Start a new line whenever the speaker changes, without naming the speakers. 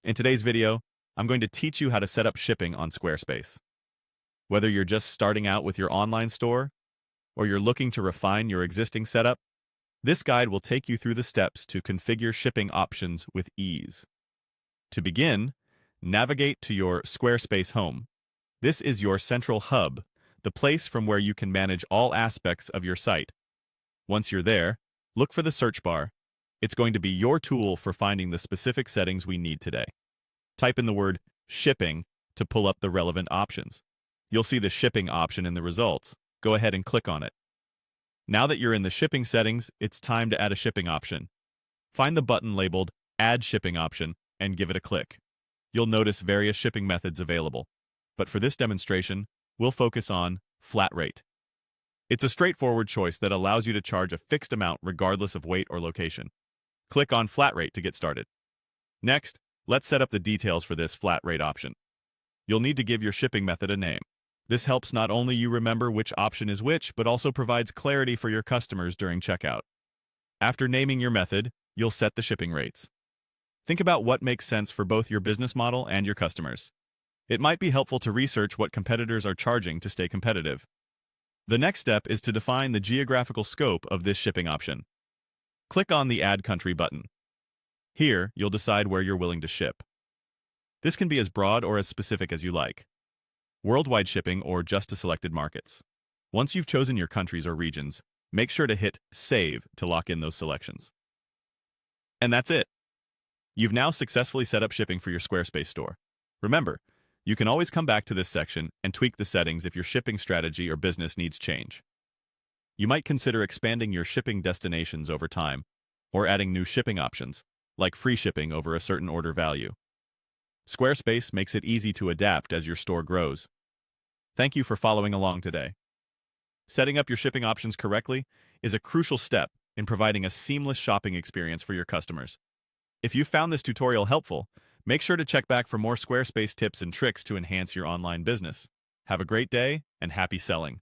In today's video, I'm going to teach you how to set up shipping on Squarespace. Whether you're just starting out with your online store or you're looking to refine your existing setup, this guide will take you through the steps to configure shipping options with ease. To begin, navigate to your Squarespace home. This is your central hub, the place from where you can manage all aspects of your site. Once you're there, look for the search bar. It's going to be your tool for finding the specific settings we need today. Type in the word shipping to pull up the relevant options. You'll see the shipping option in the results. Go ahead and click on it. Now that you're in the shipping settings, it's time to add a shipping option. Find the button labeled Add Shipping Option and give it a click. You'll notice various shipping methods available, but for this demonstration, we'll focus on flat rate. It's a straightforward choice that allows you to charge a fixed amount regardless of weight or location. Click on Flat Rate to get started. Next, let's set up the details for this flat rate option. You'll need to give your shipping method a name. This helps not only you remember which option is which, but also provides clarity for your customers during checkout. After naming your method, you'll set the shipping rates. Think about what makes sense for both your business model and your customers. It might be helpful to research what competitors are charging to stay competitive. The next step is to define the geographical scope of this shipping option. Click on the Add Country button. Here, you'll decide where you're willing to ship. This can be as broad or as specific as you like. Worldwide shipping or just to selected markets. Once you've chosen your countries or regions, make sure to hit Save to lock in those selections. And that's it. You've now successfully set up shipping for your Squarespace store. Remember, you can always come back to this section and tweak the settings if your shipping strategy or business needs change. You might consider expanding your shipping destinations over time, or adding new shipping options, like free shipping over a certain order value. Squarespace makes it easy to adapt as your store grows. Thank you for following along today. Setting up your shipping options correctly is a crucial step in providing a seamless shopping experience for your customers. If you found this tutorial helpful, make sure to check back for more Squarespace tips and tricks to enhance your online business. Have a great day and happy selling!